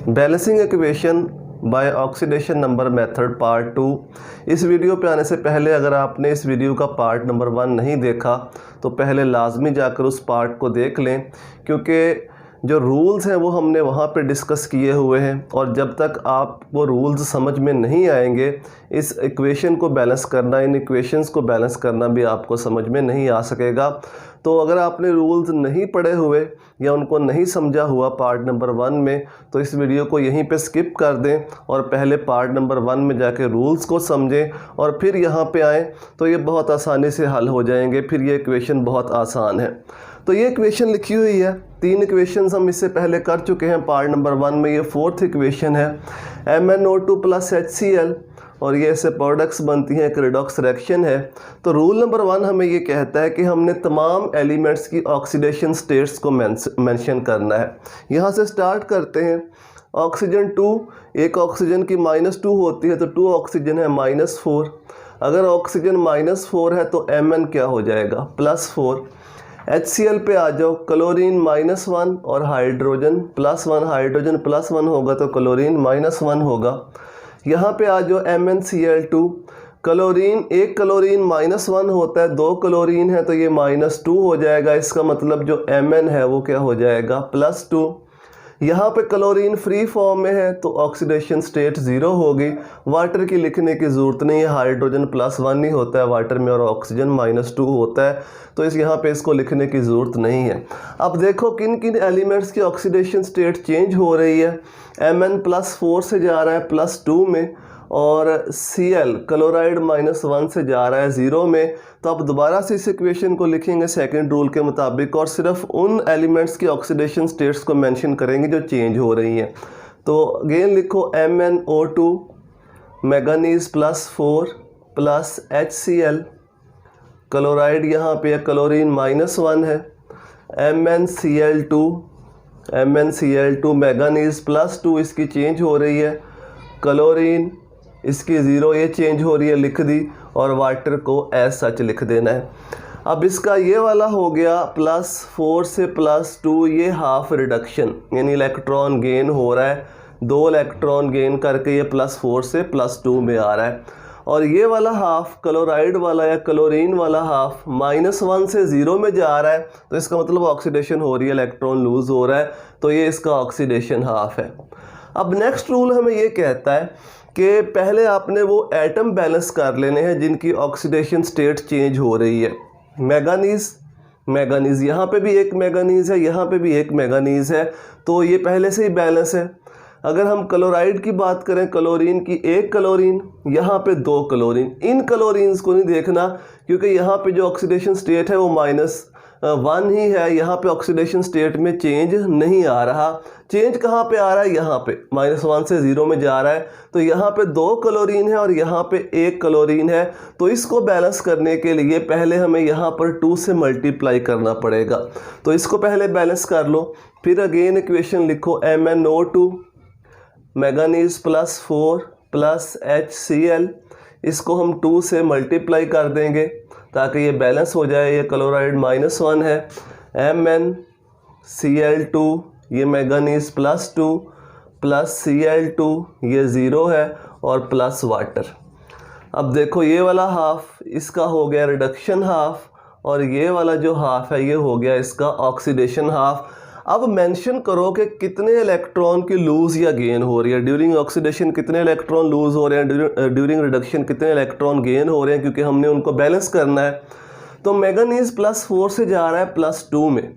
Balancing equation by oxidation number method part 2। इस video पे आने से पहले अगर आपने इस वीडियो का पार्ट नंबर 1 नहीं देखा तो पहले लाजमी जाकर उस पार्ट को देख लें, क्योंकि जो रूल्स हैं वो हमने वहाँ पे डिस्कस किए हुए हैं और जब तक आप वो रूल्स समझ में नहीं आएंगे इस इक्वेशन को बैलेंस करना, इन इक्वेशंस को बैलेंस करना भी आपको समझ में नहीं आ सकेगा। तो अगर आपने रूल्स नहीं पढ़े हुए या उनको नहीं समझा हुआ पार्ट नंबर 1 में, तो इस वीडियो को यहीं पे स्किप कर दें और पहले पार्ट नंबर 1 में जाके रूल्स को समझें और फिर यहाँ पे आएँ तो ये बहुत आसानी से हल हो जाएंगे। फिर ये इक्वेशन बहुत आसान है। तो ये इक्वेशन लिखी हुई है, 3 इक्वेशंस हम इससे पहले कर चुके हैं पार्ट नंबर 1 में। ये 4th इक्वेशन है MnO2 + HCl और ये इससे प्रोडक्ट्स बनती हैं, एक रिडॉक्स रिएक्शन है। तो रूल नंबर 1 हमें ये कहता है कि हमने तमाम एलिमेंट्स की ऑक्सीडेशन स्टेट्स को मेंशन करना है। यहाँ से स्टार्ट करते हैं। ऑक्सीजन 2, एक ऑक्सीजन की -2 होती है तो 2 ऑक्सीजन है -4। अगर ऑक्सीजन -4 है तो Mn क्या हो जाएगा +4। HCl पे आ जाओ, क्लोरीन -1 और हाइड्रोजन +1, हाइड्रोजन +1 होगा तो क्लोरीन -1 होगा। यहाँ पे आ जाओ MnCl2, क्लोरीन, एक क्लोरीन -1 होता है, 2 क्लोरीन है तो ये -2 हो जाएगा। इसका मतलब जो Mn है वो क्या हो जाएगा +2। यहाँ पे क्लोरीन फ्री फॉर्म में है तो ऑक्सीडेशन स्टेट 0 होगी। वाटर की लिखने की ज़रूरत नहीं है, हाइड्रोजन +1 ही होता है वाटर में और ऑक्सीजन -2 होता है, तो यहाँ पे इसको लिखने की ज़रूरत नहीं है। अब देखो किन किन एलिमेंट्स की ऑक्सीडेशन स्टेट चेंज हो रही है। Mn +4 से जा रहा है +2 में और Cl क्लोराइड -1 से जा रहा है 0 में। तो अब दोबारा से इस इक्वेशन को लिखेंगे सेकंड रूल के मुताबिक और सिर्फ उन एलिमेंट्स की ऑक्सीडेशन स्टेट्स को मेंशन करेंगे जो चेंज हो रही हैं। तो अगेन लिखो MnO2 मैंगनीज +4 + HCl, क्लोराइड यहाँ पे क्लोरीन -1 है। MnCl2 मैंगनीज +2 इसकी चेंज हो रही है, क्लोरीन इसकी 0 ये चेंज हो रही है, लिख दी, और वाटर को एज सच लिख देना है। अब इसका ये वाला हो गया +4 से +2, ये हाफ रिडक्शन यानी इलेक्ट्रॉन गेन हो रहा है, 2 इलेक्ट्रॉन गेन करके ये +4 से +2 में आ रहा है। और ये वाला हाफ क्लोराइड वाला या क्लोरीन वाला हाफ -1 से 0 में जा रहा है, तो इसका मतलब ऑक्सीडेशन हो रही है, इलेक्ट्रॉन लूज़ हो रहा है, तो ये इसका ऑक्सीडेशन हाफ है। अब नेक्स्ट रूल हमें ये कहता है कि पहले आपने वो एटम बैलेंस कर लेने हैं जिनकी ऑक्सीडेशन स्टेट चेंज हो रही है। मैंगनीज़ यहाँ पे भी एक मैंगनीज़ है, यहाँ पे भी एक मैंगनीज़ है, तो ये पहले से ही बैलेंस है। अगर हम क्लोराइड की बात करें, क्लोरीन की 1 क्लोरीन, यहाँ पे 2 क्लोरीन। इन क्लोरीन्स को नहीं देखना क्योंकि यहाँ पे जो ऑक्सीडेशन स्टेट है वो -1 ही है, यहाँ पे ऑक्सीडेशन स्टेट में चेंज नहीं आ रहा। चेंज कहाँ पे आ रहा है, यहाँ पे -1 से 0 में जा रहा है, तो यहाँ पे 2 क्लोरीन है और यहाँ पे 1 क्लोरीन है। तो इसको बैलेंस करने के लिए पहले हमें यहाँ पर 2 से मल्टीप्लाई करना पड़ेगा, तो इसको पहले बैलेंस कर लो। फिर अगेन इक्वेशन लिखो MnO2 मैंगनीज +4 + HCl, इसको हम 2 से मल्टीप्लाई कर देंगे ताकि ये बैलेंस हो जाए। ये क्लोराइड -1 है, MnCl2 ये मैंगनीज +2 + Cl2 ये 0 है और प्लस वाटर। अब देखो ये वाला हाफ इसका हो गया रिडक्शन हाफ और ये वाला जो हाफ है ये हो गया इसका ऑक्सीडेशन हाफ। अब मेंशन करो कि कितने इलेक्ट्रॉन की लूज़ या गेन हो रही है ड्यूरिंग ऑक्सीडेशन, कितने इलेक्ट्रॉन लूज़ हो रहे हैं ड्यूरिंग रिडक्शन, कितने इलेक्ट्रॉन गेन हो रहे हैं, क्योंकि हमने उनको बैलेंस करना है। तो मैंगनीज +4 से जा रहा है +2 में,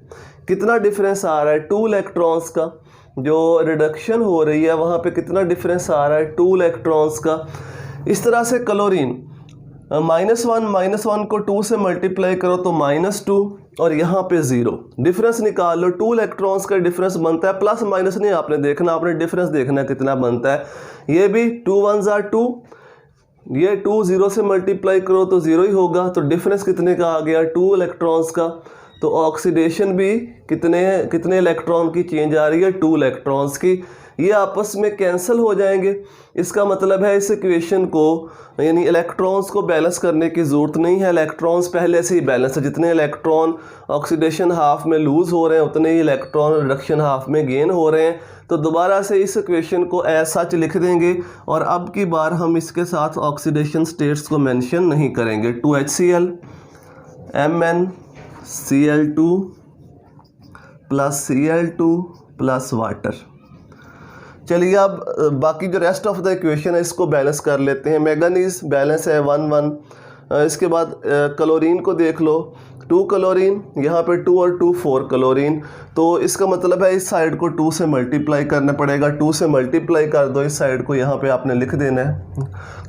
कितना डिफरेंस आ रहा है 2 इलेक्ट्रॉन्स का। जो रिडक्शन हो रही है वहाँ पे कितना डिफरेंस आ रहा है 2 इलेक्ट्रॉन्स का। इस तरह से क्लोरीन -1 को 2 से मल्टीप्लाई करो तो -2 और यहाँ पे 0, डिफरेंस निकाल लो। 2 इलेक्ट्रॉन्स का डिफरेंस बनता है, प्लस माइनस नहीं आपने देखना, आपने डिफरेंस देखना कितना बनता है। ये भी 2 1 = 2, ये 2 0 से मल्टीप्लाई करो तो 0 ही होगा, तो डिफरेंस कितने का आ गया 2 इलेक्ट्रॉन्स का। तो ऑक्सीडेशन भी कितने इलेक्ट्रॉन की चेंज आ रही है 2 इलेक्ट्रॉन्स की। ये आपस में कैंसिल हो जाएंगे। इसका मतलब है इस इक्वेशन को यानी इलेक्ट्रॉन्स को बैलेंस करने की ज़रूरत नहीं है, इलेक्ट्रॉन्स पहले से ही बैलेंस है। जितने इलेक्ट्रॉन ऑक्सीडेशन हाफ में लूज़ हो रहे हैं उतने ही इलेक्ट्रॉन रिडक्शन हाफ में गेन हो रहे हैं। तो दोबारा से इस इक्वेशन को एज सच लिख देंगे और अब की बार हम इसके साथ ऑक्सीडेशन स्टेट्स को मेंशन नहीं करेंगे। 2HCl MnCl2 plus Cl2 plus water. चलिए अब बाकी जो रेस्ट ऑफ द इक्वेशन है इसको बैलेंस कर लेते हैं। मैंगनीज बैलेंस है 1 1। इसके बाद क्लोरीन को देख लो, 2 क्लोरीन, यहाँ पे 2 और 2 4 क्लोरीन। तो इसका मतलब है इस साइड को 2 से मल्टीप्लाई करना पड़ेगा। 2 से मल्टीप्लाई कर दो इस साइड को, यहाँ पे आपने लिख देना है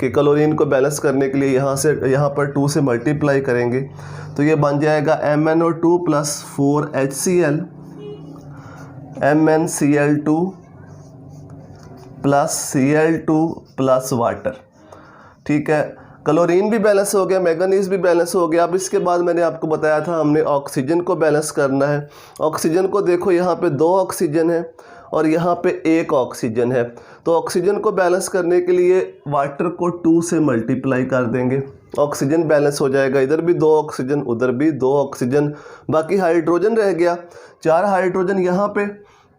कि क्लोरीन को बैलेंस करने के लिए यहाँ पर 2 से मल्टीप्लाई करेंगे। तो ये बन जाएगा MnO2 plus 4HCl MnCl2 plus Cl2 plus water. ठीक है, क्लोरीन भी बैलेंस हो गया, मैंगनीज भी बैलेंस हो गया। अब इसके बाद मैंने आपको बताया था हमने ऑक्सीजन को बैलेंस करना है। ऑक्सीजन को देखो, यहाँ पे 2 ऑक्सीजन है और यहाँ पे 1 ऑक्सीजन है। तो ऑक्सीजन को बैलेंस करने के लिए वाटर को 2 से मल्टीप्लाई कर देंगे, ऑक्सीजन बैलेंस हो जाएगा। इधर भी 2 ऑक्सीजन, उधर भी 2 ऑक्सीजन, बाकी हाइड्रोजन रह गया। 4 हाइड्रोजन यहाँ पे,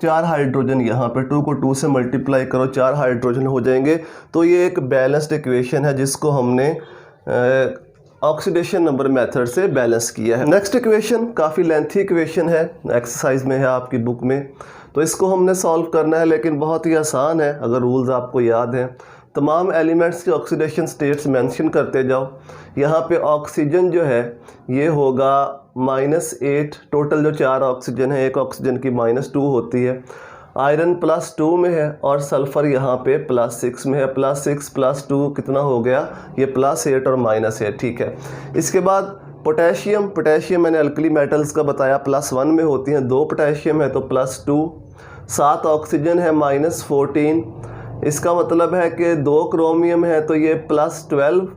4 हाइड्रोजन यहाँ पे। 2 को 2 से मल्टीप्लाई करो, 4 हाइड्रोजन हो जाएंगे। तो ये एक बैलेंस्ड इक्वेशन है जिसको हमने ऑक्सीडेशन नंबर मेथड से बैलेंस किया है। नेक्स्ट इक्वेशन काफ़ी लेंथी इक्वेशन है, एक्सरसाइज में है आपकी बुक में, तो इसको हमने सॉल्व करना है, लेकिन बहुत ही आसान है अगर रूल्स आपको याद हैं। तमाम एलिमेंट्स के ऑक्सीडेशन स्टेट्स मेंशन करते जाओ। यहाँ पे ऑक्सीजन जो है ये होगा -8, टोटल जो 4 ऑक्सीजन है, 1 ऑक्सीजन की -2 होती है। आयरन +2 में है और सल्फ़र यहाँ पे +6 में है। +6 +2 कितना हो गया, ये +8 और -8। ठीक है, इसके बाद पोटेशियम, पोटेशियम मैंने अल्कली मेटल्स का बताया +1 में होती हैं। 2 पोटेशियम है तो +2। 7 ऑक्सीजन है -14। इसका मतलब है कि 2 क्रोमियम है तो ये +12।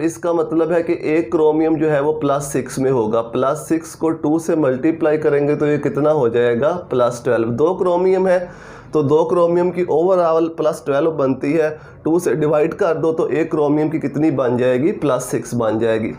इसका मतलब है कि 1 क्रोमियम जो है वो +6 में होगा। +6 को 2 से मल्टीप्लाई करेंगे तो ये कितना हो जाएगा, +12। 2 क्रोमियम है तो 2 क्रोमियम की ओवरऑल +12 बनती है। 2 से डिवाइड कर दो तो 1 क्रोमियम की कितनी बन जाएगी, +6 बन जाएगी।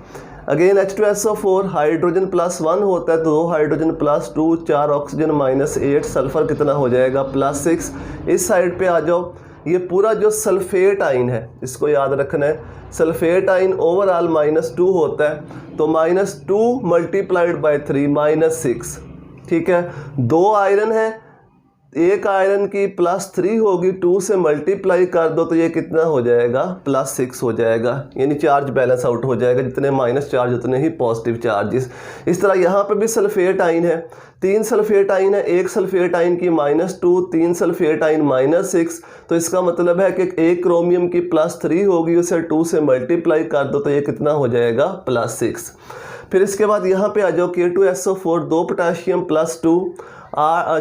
अगेन H2SO4, हाइड्रोजन +1 होता है तो 2 हाइड्रोजन +2, 4 ऑक्सीजन -8, सल्फ़र कितना हो जाएगा, +6। इस साइड पे आ जाओ, ये पूरा जो सल्फेट आइन है इसको याद रखना है। सल्फेट आइन ओवरऑल -2 होता है तो -2 मल्टीप्लाइड बाय 3 -6। ठीक है, 2 आयरन है, 1 आयरन की +3 होगी, 2 से मल्टीप्लाई कर दो तो ये कितना हो जाएगा, +6 हो जाएगा। यानी चार्ज बैलेंस आउट हो जाएगा, जितने माइनस चार्ज उतने ही पॉजिटिव चार्जेस। इस तरह यहाँ पे भी सल्फेट आइन है, 3 सल्फेट आइन है, 1 सल्फेट आइन की -2, 3 सल्फेट आइन -6। तो इसका मतलब है कि 1 क्रोमियम की +3 होगी, उसे 2 से मल्टीप्लाई कर दो तो ये कितना हो जाएगा, +6। फिर इसके बाद यहाँ पे आ जाओ, K2SO4, 2 पोटाशियम +2,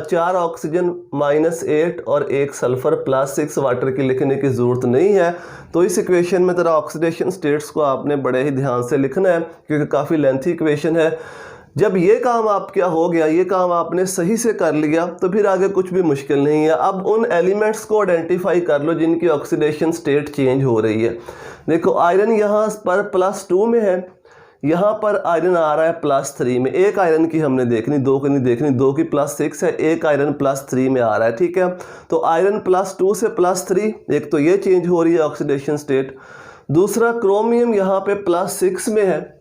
4 ऑक्सीजन -8 और 1 सल्फ़र +6। वाटर की लिखने की ज़रूरत नहीं है। तो इस इक्वेशन में तरह ऑक्सीडेशन स्टेट्स को आपने बड़े ही ध्यान से लिखना है क्योंकि काफ़ी लेंथी इक्वेशन है। जब ये काम आप क्या हो गया, ये काम आपने सही से कर लिया तो फिर आगे कुछ भी मुश्किल नहीं है। अब उन एलिमेंट्स को आइडेंटिफाई कर लो जिनकी ऑक्सीडेशन स्टेट चेंज हो रही है। देखो आयरन यहाँ पर +2 में है, यहाँ पर आयरन आ रहा है +3 में। 1 आयरन की हमने देखनी, 2 की नहीं देखनी। 2 की +6 है, 1 आयरन +3 में आ रहा है। ठीक है, तो आयरन +2 से +3, एक तो ये चेंज हो रही है ऑक्सीडेशन स्टेट। दूसरा क्रोमियम यहाँ पे +6 में है,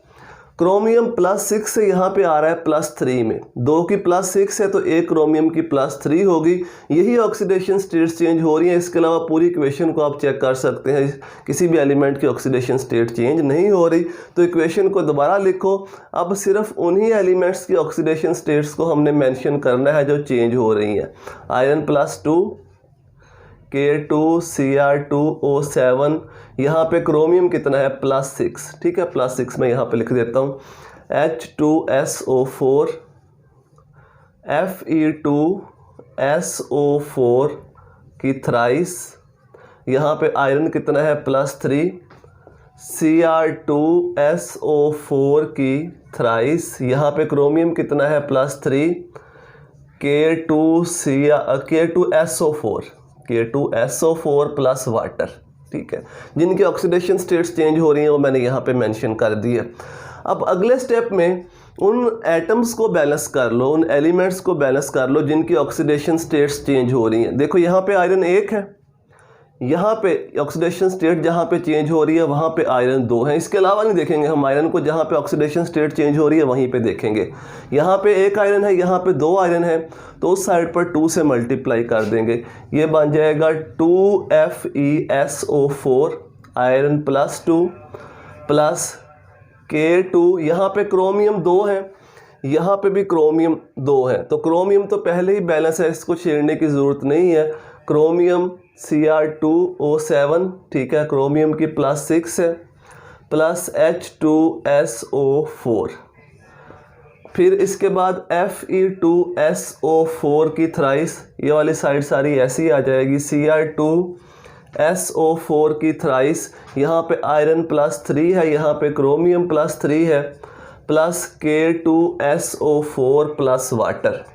क्रोमियम +6 से यहाँ पे आ रहा है +3 में। 2 की +6 है तो 1 क्रोमियम की +3 होगी। यही ऑक्सीडेशन स्टेट्स चेंज हो रही हैं। इसके अलावा पूरी इक्वेशन को आप चेक कर सकते हैं, किसी भी एलिमेंट की ऑक्सीडेशन स्टेट चेंज नहीं हो रही। तो इक्वेशन को दोबारा लिखो। अब सिर्फ उन्हीं एलिमेंट्स की ऑक्सीडेशन स्टेट्स को हमने मेंशन करना है जो चेंज हो रही हैं। आयरन +2, K2Cr2O7, यहाँ पे क्रोमियम कितना है, +6। ठीक है, +6 मैं यहाँ पे लिख देता हूँ। H2SO4, Fe2SO4 की थ्राइस, यहाँ पे आयरन कितना है, +3, Cr2SO4 की थ्राइस, यहाँ पे क्रोमियम कितना है, +3, K2SO4 प्लस वाटर, ठीक है, जिनकी ऑक्सीडेशन स्टेट्स चेंज हो रही हैं वो मैंने यहाँ पे मेंशन कर दी है। अब अगले स्टेप में उन एटम्स को बैलेंस कर लो, उन एलिमेंट्स को बैलेंस कर लो जिनकी ऑक्सीडेशन स्टेट्स चेंज हो रही हैं। देखो यहाँ पे आयरन 1 है, यहाँ पे ऑक्सीडेशन स्टेट जहाँ पे चेंज हो रही है वहाँ पे आयरन 2 है। इसके अलावा नहीं देखेंगे हम आयरन को, जहाँ पे ऑक्सीडेशन स्टेट चेंज हो रही है वहीं पे देखेंगे। यहाँ पे 1 आयरन है, यहाँ पे 2 आयरन है, तो उस साइड पर 2 से मल्टीप्लाई कर देंगे, ये बन जाएगा 2FeSO4 iron plus 2 plus K2। यहाँ पे क्रोमियम 2 है, यहाँ पे भी क्रोमियम 2 है, तो क्रोमियम तो पहले ही बैलेंस है, इसको छेड़ने की ज़रूरत नहीं है। क्रोमियम Cr2O7, ठीक है, क्रोमियम की +6 है, प्लस H2SO4। फिर इसके बाद Fe2SO4 की थ्राइस, ये वाली साइड सारी ऐसी आ जाएगी, Cr2SO4 की थ्राइस, यहाँ पे आयरन +3 है, यहाँ पे क्रोमियम +3 है, प्लस K2SO4 प्लस वाटर।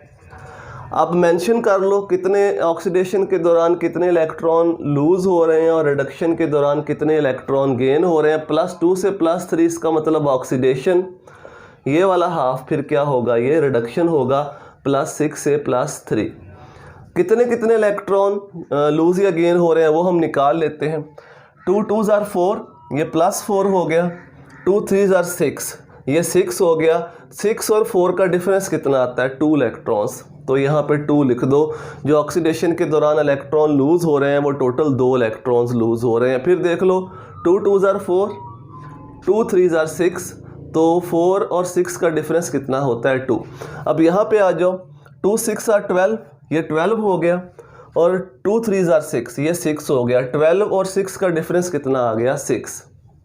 अब मेंशन कर लो कितने ऑक्सीडेशन के दौरान कितने इलेक्ट्रॉन लूज़ हो रहे हैं और रिडक्शन के दौरान कितने इलेक्ट्रॉन गेन हो रहे हैं। +2 से +3 इसका मतलब ऑक्सीडेशन, ये वाला हाफ फिर क्या होगा, ये रिडक्शन होगा, +6 से +3। कितने कितने इलेक्ट्रॉन लूज़ या गेन हो रहे हैं वो हम निकाल लेते हैं। 2 2s are 4, ये +4 हो गया, 2 3s are 6, ये 6 हो गया। 6 और 4 का डिफरेंस कितना आता है, 2 इलेक्ट्रॉन्स, तो यहाँ पे 2 लिख दो। जो ऑक्सीडेशन के दौरान इलेक्ट्रॉन लूज़ हो रहे हैं वो टोटल 2 इलेक्ट्रॉन्स लूज़ हो रहे हैं। फिर देख लो 2 2s are 4, 2 3s are 6, तो 4 और 6 का डिफरेंस कितना होता है, 2। अब यहाँ पे आ जाओ, 2 6 are 12, ये 12 हो गया, और 2 3s are 6, ये 6 हो गया। 12 और 6 का डिफरेंस कितना आ गया, 6,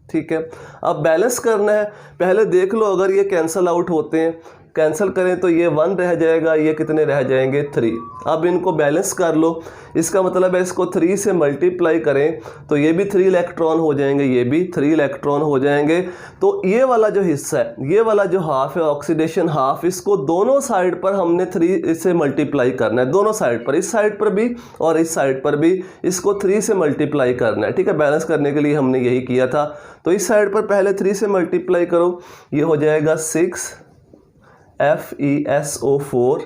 ठीक है। अब बैलेंस करना है, पहले देख लो अगर ये कैंसिल आउट होते हैं, कैंसिल करें तो ये 1 रह जाएगा, ये कितने रह जाएंगे, 3। अब इनको बैलेंस कर लो, इसका मतलब है इसको 3 से मल्टीप्लाई करें तो ये भी 3 इलेक्ट्रॉन हो जाएंगे, ये भी 3 इलेक्ट्रॉन हो जाएंगे। तो ये वाला जो हिस्सा है, ये वाला जो हाफ है ऑक्सीडेशन हाफ, इसको दोनों साइड पर हमने 3 से मल्टीप्लाई करना है, दोनों साइड पर, इस साइड पर भी और इस साइड पर भी इसको 3 से मल्टीप्लाई करना है, ठीक है। बैलेंस करने के लिए हमने यही किया था। तो इस साइड पर पहले 3 से मल्टीप्लाई करो, ये हो जाएगा 6FeSO4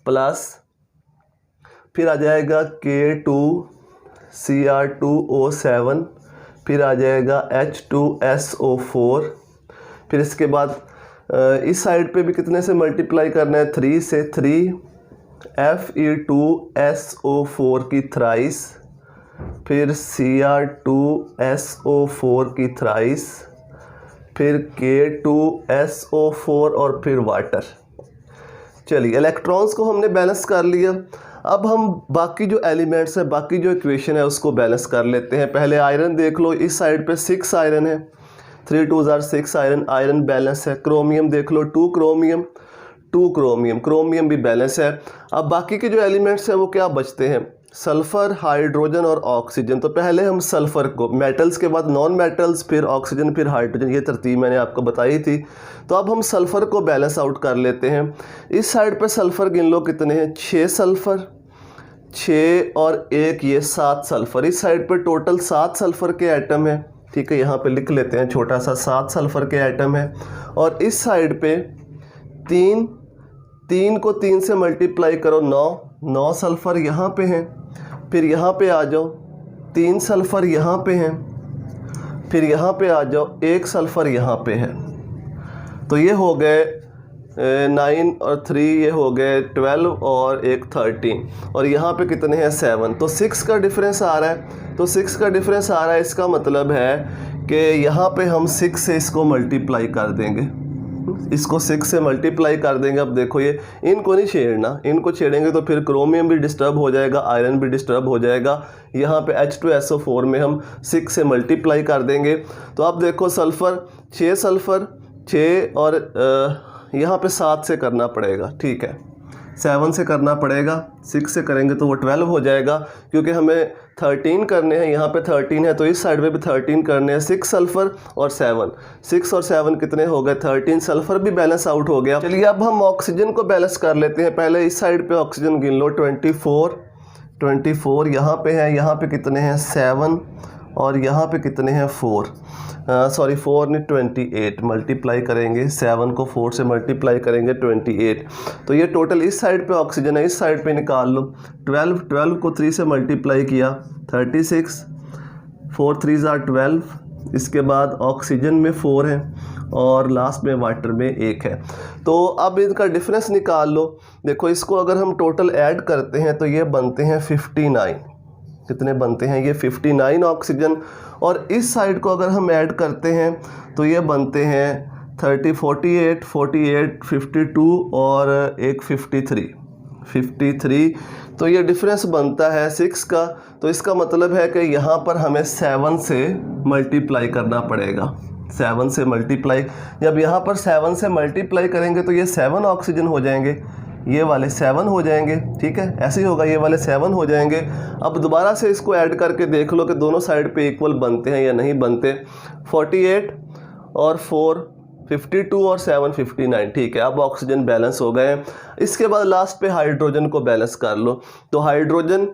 प्लस, फिर आ जाएगा K2Cr2O7, फिर आ जाएगा H2SO4। फिर इसके बाद इस साइड पे भी कितने से मल्टीप्लाई करना है, 3 से, 3Fe2SO4 की थ्राइस, फिर Cr2SO4 की थ्राइस, फिर K2SO4 और फिर वाटर। चलिए इलेक्ट्रॉन्स को हमने बैलेंस कर लिया। अब हम बाकी जो एलिमेंट्स हैं, बाकी जो इक्वेशन है उसको बैलेंस कर लेते हैं। पहले आयरन देख लो, इस साइड पे 6 आयरन है, 3 2s are 6 iron, iron balance है। क्रोमियम देख लो, 2 क्रोमियम, 2 क्रोमियम, क्रोमियम भी बैलेंस है। अब बाकी के जो एलिमेंट्स हैं वो क्या बचते हैं, सल्फ़र, हाइड्रोजन और ऑक्सीजन। तो पहले हम सल्फ़र को, मेटल्स के बाद नॉन मेटल्स, फिर ऑक्सीजन, फिर हाइड्रोजन, ये तरतीब मैंने आपको बताई थी। तो अब हम सल्फ़र को बैलेंस आउट कर लेते हैं। इस साइड पे सल्फ़र गिन लो कितने हैं, 6 सल्फ़र, 6 और 1 ये 7 सल्फ़र। इस साइड पे टोटल 7 सल्फ़र के एटम है, ठीक है, यहाँ पे लिख लेते हैं छोटा सा, 7 सल्फ़र के एटम है। और इस साइड पे 3 को 3 से मल्टीप्लाई करो, 9 सल्फ़र यहाँ पे हैं। फिर यहाँ पे आ जाओ, 3 सल्फ़र यहाँ पे हैं, फिर यहाँ पे आ जाओ, 1 सल्फ़र यहाँ पे है। तो ये हो गए 9 और 3, ये हो गए 12 और 1 13, और यहाँ पे कितने हैं, 7। तो 6 का डिफरेंस आ रहा है, तो 6 का डिफरेंस आ रहा है, इसका मतलब है कि यहाँ पे हम 6 से इसको मल्टीप्लाई कर देंगे, इसको 6 से मल्टीप्लाई कर देंगे। अब देखो ये, इनको नहीं छेड़ना, इनको छेड़ेंगे तो फिर क्रोमियम भी डिस्टर्ब हो जाएगा, आयरन भी डिस्टर्ब हो जाएगा। यहाँ पे H2SO4 में हम 6 से मल्टीप्लाई कर देंगे। तो अब देखो सल्फ़र, 6 सल्फ़र, 6 और यहाँ पे 7 से करना पड़ेगा, ठीक है, 7 से करना पड़ेगा, 6 से करेंगे तो वो 12 हो जाएगा, क्योंकि हमें 13 करने हैं, यहाँ पे 13 है तो इस साइड पे भी 13 करने हैं। 6 सल्फ़र और 7, 6 और 7 कितने हो गए 13, सल्फ़र भी बैलेंस आउट हो गया। चलिए अब हम ऑक्सीजन को बैलेंस कर लेते हैं। पहले इस साइड पे ऑक्सीजन गिन लो, 24 यहाँ पे है, यहाँ पे कितने हैं 7 और यहाँ पे कितने हैं 4 नहीं 28, मल्टीप्लाई करेंगे 7 को 4 से मल्टीप्लाई करेंगे 28, तो ये टोटल इस साइड पे ऑक्सीजन है, इस साइड पे निकाल लो। 12 को 3 से मल्टीप्लाई किया 36, 4 3 12, इसके बाद ऑक्सीजन में 4 है और लास्ट में वाटर में 1 है। तो अब इनका डिफरेंस निकाल लो। देखो इसको अगर हम टोटल ऐड करते हैं तो ये बनते हैं 59, कितने बनते हैं ये 59 ऑक्सीजन, और इस साइड को अगर हम ऐड करते हैं तो ये बनते हैं 30, 48, 52 और एक 53, तो ये डिफरेंस बनता है 6 का। तो इसका मतलब है कि यहाँ पर हमें 7 से मल्टीप्लाई करना पड़ेगा, 7 से मल्टीप्लाई। जब यहाँ पर 7 से मल्टीप्लाई करेंगे तो ये 7 ऑक्सीजन हो जाएंगे, ये वाले 7 हो जाएंगे, ठीक है, ऐसे ही होगा, ये वाले 7 हो जाएंगे। अब दोबारा से इसको ऐड करके देख लो कि दोनों साइड पे इक्वल बनते हैं या नहीं बनते। 48 और 4 52 और 7 59, ठीक है। अब ऑक्सीजन बैलेंस हो गए हैं। इसके बाद लास्ट पे हाइड्रोजन को बैलेंस कर लो। तो हाइड्रोजन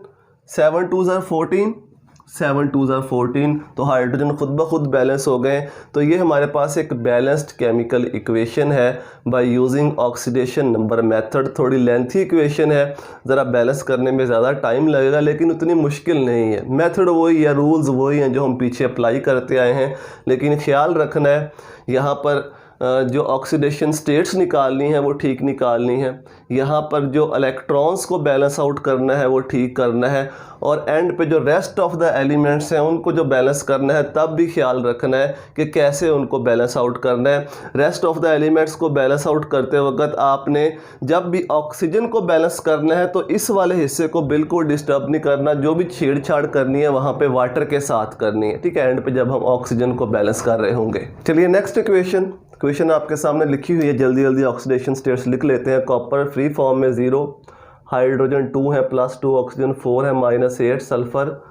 7 2 14, 7 2 14, तो हाइड्रोजन खुद ब खुद बैलेंस हो गए। तो ये हमारे पास एक बैलेंस्ड केमिकल इक्वेशन है by using oxidation number method. थोड़ी लेंथी इक्वेशन है, ज़रा बैलेंस करने में ज़्यादा टाइम लगेगा, लेकिन उतनी मुश्किल नहीं है। मेथड वही है, रूल्स वही हैं जो हम पीछे अप्लाई करते आए हैं, लेकिन ख्याल रखना है यहाँ पर जो ऑक्सीडेशन स्टेट्स निकालनी है वो ठीक निकालनी है, यहाँ पर जो इलेक्ट्रॉन्स को बैलेंस आउट करना है वो ठीक करना है, और एंड पे जो रेस्ट ऑफ द एलिमेंट्स हैं उनको जो बैलेंस करना है तब भी ख्याल रखना है कि कैसे उनको बैलेंस आउट करना है। रेस्ट ऑफ द एलिमेंट्स को बैलेंस आउट करते वक्त आपने जब भी ऑक्सीजन को बैलेंस करना है तो इस वाले हिस्से को बिल्कुल डिस्टर्ब नहीं करना, जो भी छेड़छाड़ करनी है वहाँ पे वाटर के साथ करनी है, ठीक है, एंड पे जब हम ऑक्सीजन को बैलेंस कर रहे होंगे। चलिए नेक्स्ट इक्वेशन आपके सामने लिखी हुई है, जल्दी जल्दी ऑक्सीडेशन स्टेट्स लिख लेते हैं। कॉपर फ्री फॉर्म में 0, हाइड्रोजन 2 है -2, ऑक्सीजन 4 है -8, सल्फ़र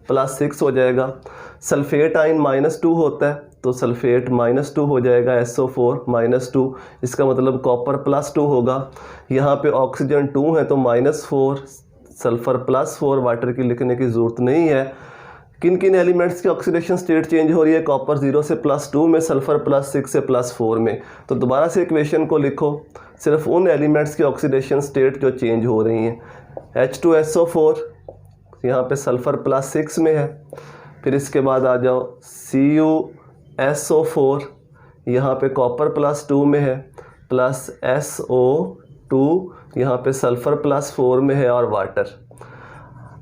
+6 हो जाएगा। सल्फेट आयन -2 होता है तो सल्फेट -2 हो जाएगा, SO4 -2, इसका मतलब कॉपर +2 होगा। यहाँ पे ऑक्सीजन 2 है तो -4, सल्फ़र +4, वाटर की लिखने की ज़रूरत नहीं है। किन किन एलिमेंट्स की ऑक्सीडेशन स्टेट चेंज हो रही है, कॉपर 0 से +2 में, सल्फ़र +6 से +4 में। तो दोबारा से इक्वेशन को लिखो, सिर्फ उन एलिमेंट्स की ऑक्सीडेशन स्टेट जो चेंज हो रही हैं। H2SO4, यहाँ पे सल्फ़र +6 में है। फिर इसके बाद आ जाओ CuSO4, यहाँ पे कॉपर +2 में है, प्लस SO2, यहाँ पे सल्फ़र +4 में है, और वाटर।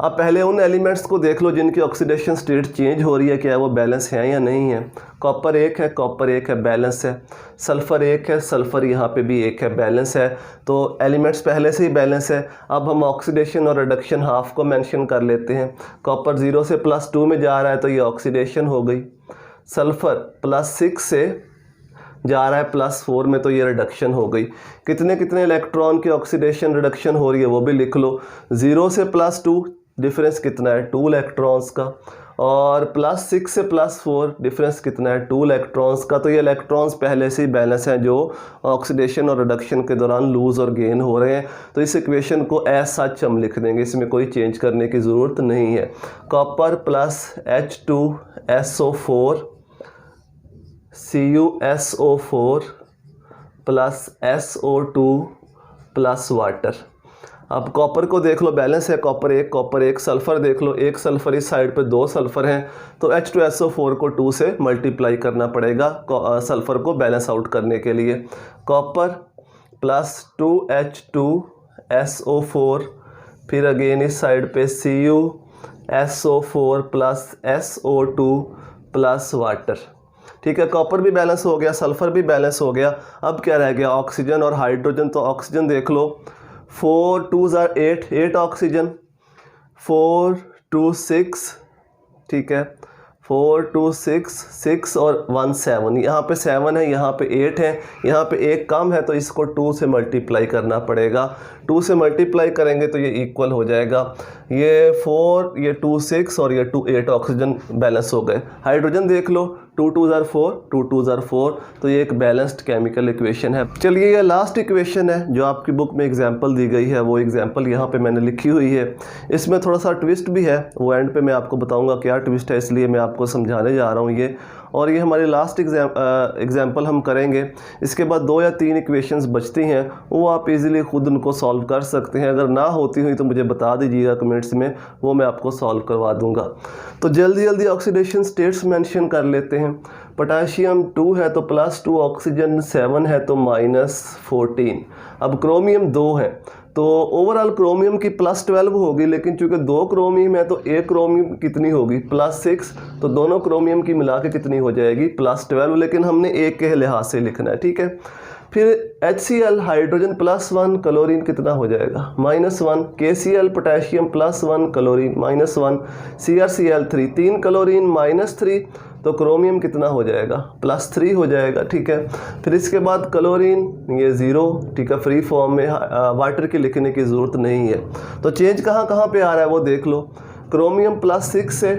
अब पहले उन एलिमेंट्स को देख लो जिनकी ऑक्सीडेशन स्टेट चेंज हो रही है, क्या वो बैलेंस है या नहीं है। कॉपर 1 है, कॉपर 1 है, बैलेंस है। सल्फ़र 1 है, सल्फ़र यहाँ पे भी 1 है, बैलेंस है। तो एलिमेंट्स पहले से ही बैलेंस है। अब हम ऑक्सीडेशन और रिडक्शन हाफ को मेंशन कर लेते हैं। कॉपर 0 से +2 में जा रहा है तो ये ऑक्सीडेशन हो गई। सल्फ़र +6 से जा रहा है +4 में तो ये रिडक्शन हो गई। कितने कितने इलेक्ट्रॉन की ऑक्सीडेशन रिडक्शन हो रही है वो भी लिख लो। 0 से +2 डिफरेंस कितना है 2 इलेक्ट्रॉन्स का, और +6 से +4 डिफरेंस कितना है 2 इलेक्ट्रॉन्स का। तो ये इलेक्ट्रॉन्स पहले से ही बैलेंस हैं जो ऑक्सीडेशन और रिडक्शन के दौरान लूज़ और गेन हो रहे हैं। तो इस इक्वेशन को एज सच हम लिख देंगे, इसमें कोई चेंज करने की ज़रूरत नहीं है। Copper +H2SO4 CuSO4 +SO2 + water. अब कॉपर को देख लो, बैलेंस है कॉपर 1, सल्फ़र देख लो, 1 सल्फ़र इस साइड पे 2 सल्फ़र हैं, तो H2SO4 को 2 से मल्टीप्लाई करना पड़ेगा सल्फ़र को बैलेंस आउट करने के लिए। कॉपर +2H2SO4, फिर अगेन इस साइड पे CuSO4 +SO2 + वाटर। ठीक है, कॉपर भी बैलेंस हो गया, सल्फ़र भी बैलेंस हो गया। अब क्या रह गया, ऑक्सीजन और हाइड्रोजन। तो ऑक्सीजन देख लो, 4 2 8, 8 ऑक्सीजन, 4 2 6, ठीक है, 4 2 6 6 और 1 7, यहाँ पे 7 है, यहाँ पे 8 है, यहाँ पे एक कम है तो इसको 2 से मल्टीप्लाई करना पड़ेगा। 2 से मल्टीप्लाई करेंगे तो ये इक्वल हो जाएगा, ये 4, ये 2 6 और ये 2 8 ऑक्सीजन बैलेंस हो गए। हाइड्रोजन देख लो, 2 2 ज़ार 4, 2 2 ज़ार 4, तो ये एक बैलेंस्ड केमिकल इक्वेशन है। चलिए ये लास्ट इक्वेशन है जो आपकी बुक में एग्जांपल दी गई है, वो एग्जांपल यहाँ पे मैंने लिखी हुई है। इसमें थोड़ा सा ट्विस्ट भी है, वो एंड पे मैं आपको बताऊंगा क्या ट्विस्ट है, इसलिए मैं आपको समझाने जा रहा हूँ ये। और ये हमारी लास्ट एग्जांपल हम करेंगे। इसके बाद 2 या 3 इक्वेशंस बचती हैं, वो आप इजीली खुद उनको सॉल्व कर सकते हैं। अगर ना होती हुई तो मुझे बता दीजिएगा कमेंट्स में, वो मैं आपको सॉल्व करवा दूंगा। तो जल्दी जल्दी ऑक्सीडेशन स्टेट्स मेंशन कर लेते हैं। पोटाशियम 2 है तो +2, ऑक्सीजन 7 है तो -14। अब क्रोमियम 2 है तो ओवरऑल क्रोमियम की +12 होगी, लेकिन चूंकि 2 क्रोमियम है तो एक क्रोमियम कितनी होगी +6, तो दोनों क्रोमियम की मिला के कितनी हो जाएगी +12, लेकिन हमने एक के लिहाज से लिखना है, ठीक है। फिर HCl हाइड्रोजन +1, क्लोरीन कितना हो जाएगा -1, KCl potassium +1, chlorine -1, CrCl3 3 chlorine -3, तो क्रोमियम कितना हो जाएगा +3 हो जाएगा, ठीक है। फिर इसके बाद क्लोरीन ये 0, ठीक है, फ्री फॉर्म में, वाटर के लिखने की ज़रूरत नहीं है। तो चेंज कहाँ कहाँ पे आ रहा है वो देख लो। क्रोमियम +6 से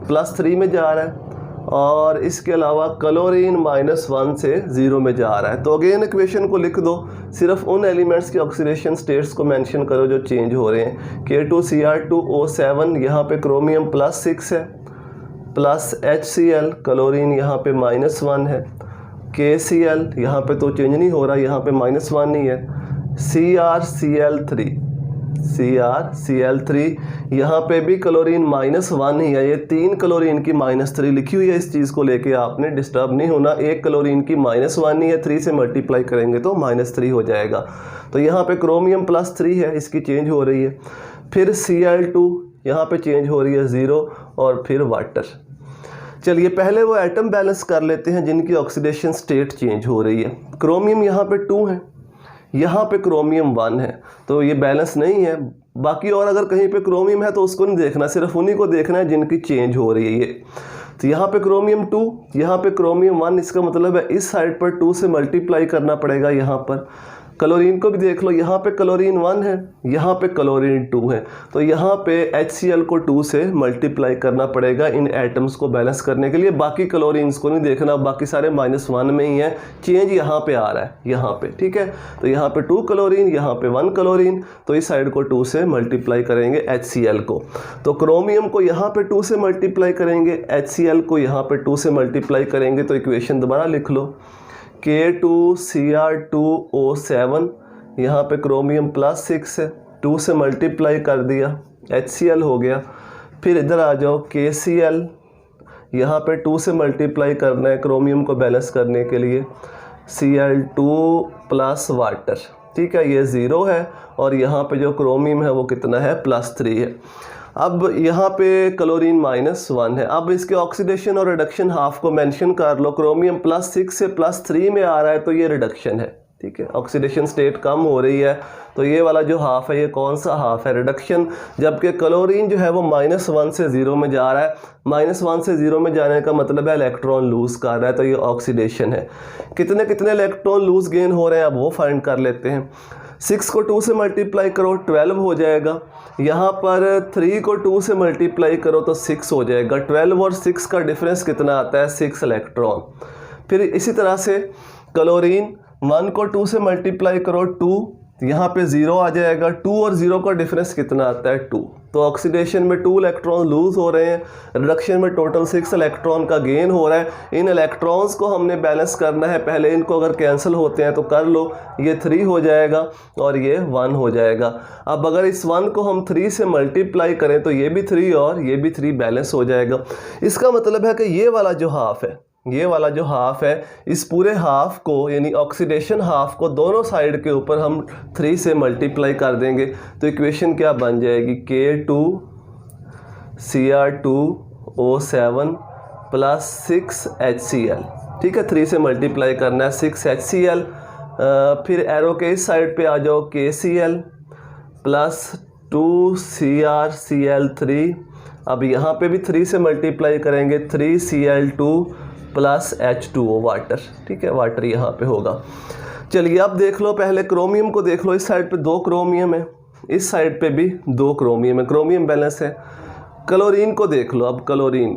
+3 में जा रहा है, और इसके अलावा क्लोरीन -1 से 0 में जा रहा है। तो अगेन इक्वेशन को लिख दो, सिर्फ उन एलिमेंट्स की ऑक्सीडेशन स्टेट्स को मेंशन करो जो चेंज हो रहे हैं। K2Cr2O7, यहाँ पे क्रोमियम +6 है, प्लस HCl, क्लोरीन यहाँ पे -1 है, KCl यहाँ पे तो चेंज नहीं हो रहा, यहाँ पे -1 ही है, CrCl3 यहाँ पे भी क्लोरीन -1 ही है। ये 3 क्लोरीन की -3 लिखी हुई है, इस चीज़ को लेके आपने डिस्टर्ब नहीं होना। एक क्लोरीन की -1 ही है, 3 से मल्टीप्लाई करेंगे तो -3 हो जाएगा। तो यहाँ पे क्रोमियम +3 है, इसकी चेंज हो रही है। फिर Cl2 यहाँ पे चेंज हो रही है 0, और फिर वाटर। चलिए पहले वो एटम बैलेंस कर लेते हैं जिनकी ऑक्सीडेशन स्टेट चेंज हो रही है। क्रोमियम यहाँ पे 2 है, यहाँ पे क्रोमियम 1 है, तो ये बैलेंस नहीं है। बाकी और अगर कहीं पे क्रोमियम है तो उसको नहीं देखना, सिर्फ उन्हीं को देखना है जिनकी चेंज हो रही है ये। तो यहाँ पे क्रोमियम 2, यहाँ पे क्रोमियम 1, इसका मतलब है इस साइड पर 2 से मल्टीप्लाई करना पड़ेगा। यहाँ पर क्लोरीन को भी देख लो, यहाँ पे क्लोरीन 1 है, यहाँ पे क्लोरीन 2 है, तो यहाँ पे HCl को 2 से मल्टीप्लाई करना पड़ेगा इन एटम्स को बैलेंस करने के लिए। बाकी क्लोरीन्स को नहीं देखना, बाकी सारे -1 में ही है, चेंज यहाँ पे आ रहा है, यहाँ पे, ठीक है। तो यहाँ पे 2 क्लोरीन, यहाँ पे 1 क्लोरीन, तो इस साइड को 2 से मल्टीप्लाई करेंगे HCl को। तो क्रोमियम को यहाँ पे 2 से मल्टीप्लाई करेंगे, HCl को यहाँ पे 2 से मल्टीप्लाई करेंगे। तो इक्वेशन दोबारा लिख लो, K2Cr2O7, यहाँ पे क्रोमियम +6 है, 2 से मल्टीप्लाई कर दिया, HCl हो गया। फिर इधर आ जाओ, KCl, यहाँ पे 2 से मल्टीप्लाई करना है क्रोमियम को बैलेंस करने के लिए, Cl2 प्लस वाटर, ठीक है, ये 0 है, और यहाँ पे जो क्रोमियम है वो कितना है +3 है। अब यहाँ पे क्लोरीन -1 है। अब इसके ऑक्सीडेशन और रिडक्शन हाफ को मेंशन कर लो। क्रोमियम +6 से +3 में आ रहा है तो ये रिडक्शन है, ठीक है, ऑक्सीडेशन स्टेट कम हो रही है, तो ये वाला जो हाफ है ये कौन सा हाफ है, रिडक्शन। जबकि क्लोरीन जो है वो -1 से 0 में जा रहा है, -1 से 0 में जाने का मतलब है इलेक्ट्रॉन लूज कर रहा है, तो ये ऑक्सीडेशन है। कितने कितने इलेक्ट्रॉन लूज गेन हो रहे हैं अब वो फाइंड कर लेते हैं। 6 को 2 से मल्टीप्लाई करो 12 हो जाएगा, यहाँ पर 3 को 2 से मल्टीप्लाई करो तो 6 हो जाएगा। 12 और 6 का डिफरेंस कितना आता है 6 इलेक्ट्रॉन। फिर इसी तरह से क्लोरीन 1 को 2 से मल्टीप्लाई करो 2, यहाँ पे 0 आ जाएगा। 2 और 0 का डिफरेंस कितना आता है 2, तो ऑक्सीडेशन में 2 इलेक्ट्रॉन लूज हो रहे हैं, रिडक्शन में टोटल 6 इलेक्ट्रॉन का गेन हो रहा है। इन इलेक्ट्रॉन्स को हमने बैलेंस करना है, पहले इनको अगर कैंसिल होते हैं तो कर लो, ये 3 हो जाएगा और ये 1 हो जाएगा। अब अगर इस 1 को हम 3 से मल्टीप्लाई करें तो ये भी 3 और ये भी 3 बैलेंस हो जाएगा। इसका मतलब है कि ये वाला जो हाफ है, ये वाला जो हाफ है, इस पूरे हाफ को यानी ऑक्सीडेशन हाफ को दोनों साइड के ऊपर हम 3 से मल्टीप्लाई कर देंगे तो इक्वेशन क्या बन जाएगी, K2Cr2O7 प्लस 6HCl, ठीक है, 3 से मल्टीप्लाई करना है 6HCl। फिर एरो के इस साइड पे आ जाओ, KCl प्लस 2CrCl3, अब यहाँ पे भी 3 से मल्टीप्लाई करेंगे 3Cl2 प्लस H2O वाटर, ठीक है, वाटर यहाँ पे होगा। चलिए अब देख लो, पहले क्रोमियम को देख लो, इस साइड पे 2 क्रोमियम है, इस साइड पे भी 2 क्रोमियम है, क्रोमियम बैलेंस है। क्लोरीन को देख लो, अब क्लोरीन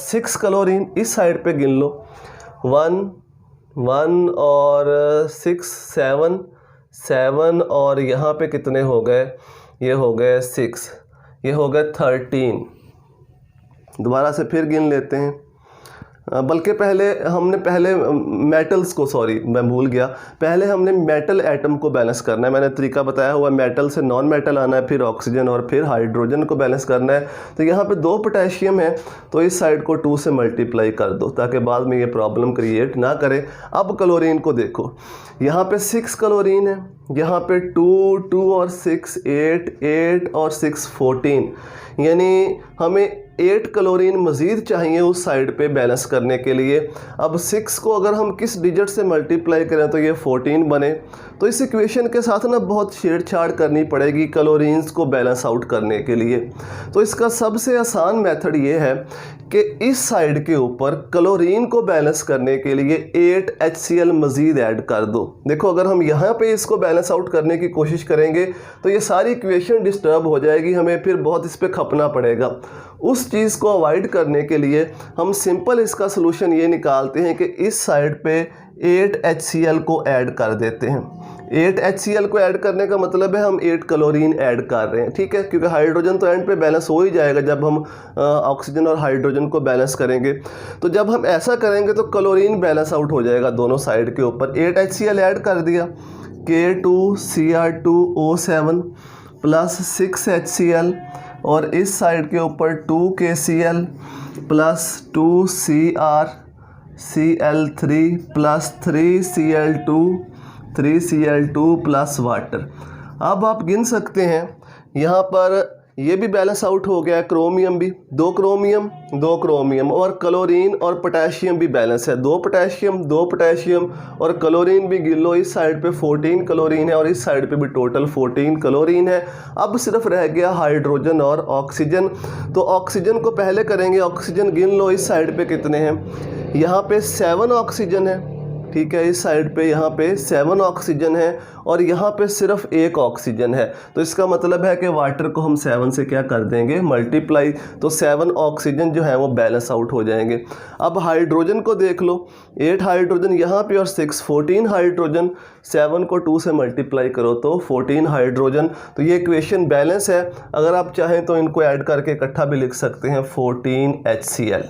6 क्लोरीन, इस साइड पे गिन लो, 1 और 6 7 और यहाँ पे कितने हो गए, ये हो गए 6, ये हो गए 13। दोबारा से फिर गिन लेते हैं, बल्कि पहले मेटल्स को, सॉरी मैं भूल गया, पहले हमने मेटल एटम को बैलेंस करना है। मैंने तरीका बताया हुआ, मेटल से नॉन मेटल आना है, फिर ऑक्सीजन और फिर हाइड्रोजन को बैलेंस करना है। तो यहाँ पे 2 पोटेशियम है, तो इस साइड को 2 से मल्टीप्लाई कर दो ताकि बाद में ये प्रॉब्लम क्रिएट ना करे। अब क्लोरीन को देखो, यहाँ पे 6 क्लोरीन है, यहाँ पे 2 और 6 8 और 6 14, यानी हमें 8 क्लोरीन मज़ीद चाहिए उस साइड पे बैलेंस करने के लिए। अब 6 को अगर हम किस डिजिट से मल्टीप्लाई करें तो ये 14 बने। तो इस इक्वेशन के साथ ना बहुत छेड़छाड़ करनी पड़ेगी क्लोरीन्स को बैलेंस आउट करने के लिए। तो इसका सबसे आसान मेथड ये है कि इस साइड के ऊपर क्लोरीन को बैलेंस करने के लिए 8 HCl मज़ीद ऐड कर दो। देखो अगर हम यहाँ पे इसको बैलेंस आउट करने की कोशिश करेंगे तो ये सारी इक्वेशन डिस्टर्ब हो जाएगी, हमें फिर बहुत इस पर खपना पड़ेगा। उस चीज़ को अवॉइड करने के लिए हम सिंपल इसका सलूशन ये निकालते हैं कि इस साइड पे 8 HCl को ऐड कर देते हैं। 8 HCl को ऐड करने का मतलब है हम 8 क्लोरीन ऐड कर रहे हैं, ठीक है, क्योंकि हाइड्रोजन तो एंड पे बैलेंस हो ही जाएगा जब हम ऑक्सीजन और हाइड्रोजन को बैलेंस करेंगे। तो जब हम ऐसा करेंगे तो क्लोरीन बैलेंस आउट हो जाएगा दोनों साइड के ऊपर। 8 HCl ऐड कर दिया, K2Cr2O7 प्लस 6 HCl और इस साइड के ऊपर 2KCl plus 2CrCl3 plus 3Cl2 plus water. अब आप गिन सकते हैं, यहाँ पर ये भी बैलेंस आउट हो गया है, क्रोमियम भी 2 क्रोमियम और क्लोरीन और पोटेशियम भी बैलेंस है, 2 पोटेशियम और क्लोरीन भी गिन लो। इस साइड पे 14 क्लोरीन है और इस साइड पे भी टोटल 14 क्लोरीन है। अब सिर्फ रह गया हाइड्रोजन और ऑक्सीजन। तो ऑक्सीजन को पहले करेंगे, ऑक्सीजन गिन लो इस साइड पे कितने हैं, यहाँ पे 7 ऑक्सीजन है, ठीक है, इस साइड पे यहाँ पे 7 ऑक्सीजन है और यहाँ पे सिर्फ 1 ऑक्सीजन है। तो इसका मतलब है कि वाटर को हम 7 से क्या कर देंगे, मल्टीप्लाई, तो 7 ऑक्सीजन जो है वो बैलेंस आउट हो जाएंगे। अब हाइड्रोजन को देख लो, 8 हाइड्रोजन यहाँ पे और 6 14 हाइड्रोजन, 7 को 2 से मल्टीप्लाई करो तो 14 हाइड्रोजन। तो ये इक्वेशन बैलेंस है। अगर आप चाहें तो इनको ऐड करके इकट्ठा भी लिख सकते हैं, 14 HCl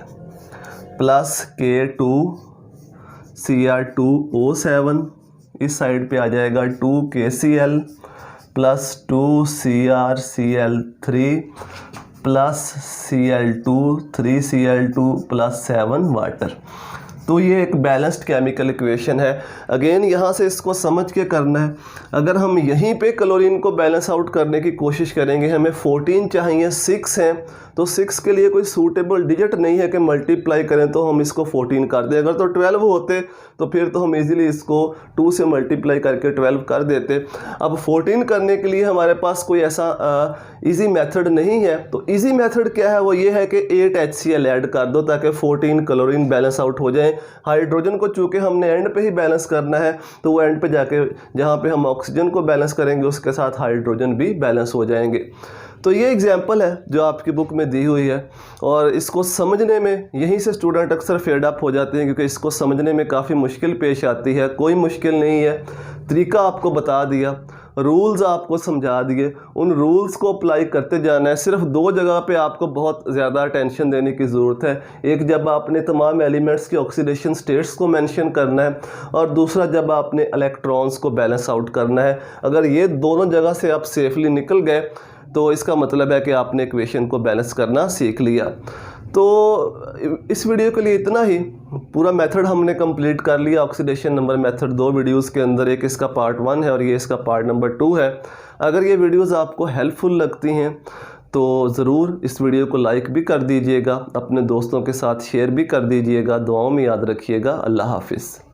प्लस K2Cr2O7, इस साइड पे आ जाएगा 2KCl plus 2CrCl3 plus Cl2 3Cl2 plus 7 water. तो ये एक बैलेंस्ड केमिकल इक्वेशन है। अगेन यहाँ से इसको समझ के करना है। अगर हम यहीं पे क्लोरीन को बैलेंस आउट करने की कोशिश करेंगे, हमें 14 चाहिए, 6 हैं, तो 6 के लिए कोई सूटेबल डिजिट नहीं है कि मल्टीप्लाई करें तो हम इसको 14 कर दें। अगर तो 12 होते तो फिर तो हम इजीली इसको 2 से मल्टीप्लाई करके 12 कर देते। अब 14 करने के लिए हमारे पास कोई ऐसा इजी मेथड नहीं है। तो इजी मेथड क्या है, वो ये है कि 8 HCl ऐड कर दो ताकि 14 क्लोरीन बैलेंस आउट हो जाए। हाइड्रोजन को चूँकि हमने एंड पे ही बैलेंस करना है तो वो एंड पे जाके जहाँ पे हम ऑक्सीजन को बैलेंस करेंगे उसके साथ हाइड्रोजन भी बैलेंस हो जाएंगे। तो ये एग्जाम्पल है जो आपकी बुक में दी हुई है और इसको समझने में यहीं से स्टूडेंट अक्सर फेड अप हो जाते हैं, क्योंकि इसको समझने में काफ़ी मुश्किल पेश आती है। कोई मुश्किल नहीं है, तरीका आपको बता दिया, रूल्स आपको समझा दिए, उन रूल्स को अप्लाई करते जाना है। सिर्फ 2 जगह पे आपको बहुत ज़्यादा अटेंशन देने की ज़रूरत है। एक जब आपने तमाम एलिमेंट्स के ऑक्सीडेशन स्टेट्स को मेंशन करना है और दूसरा जब आपने इलेक्ट्रॉन्स को बैलेंस आउट करना है। अगर ये दोनों जगह से आप सेफली निकल गए तो इसका मतलब है कि आपने इक्वेशन को बैलेंस करना सीख लिया। तो इस वीडियो के लिए इतना ही। पूरा मेथड हमने कंप्लीट कर लिया, ऑक्सीडेशन नंबर मेथड 2 वीडियोस के अंदर। एक इसका पार्ट 1 है और ये इसका पार्ट नंबर 2 है। अगर ये वीडियोस आपको हेल्पफुल लगती हैं तो ज़रूर इस वीडियो को लाइक भी कर दीजिएगा, अपने दोस्तों के साथ शेयर भी कर दीजिएगा। दुआओं में याद रखिएगा। अल्लाह हाफिज़।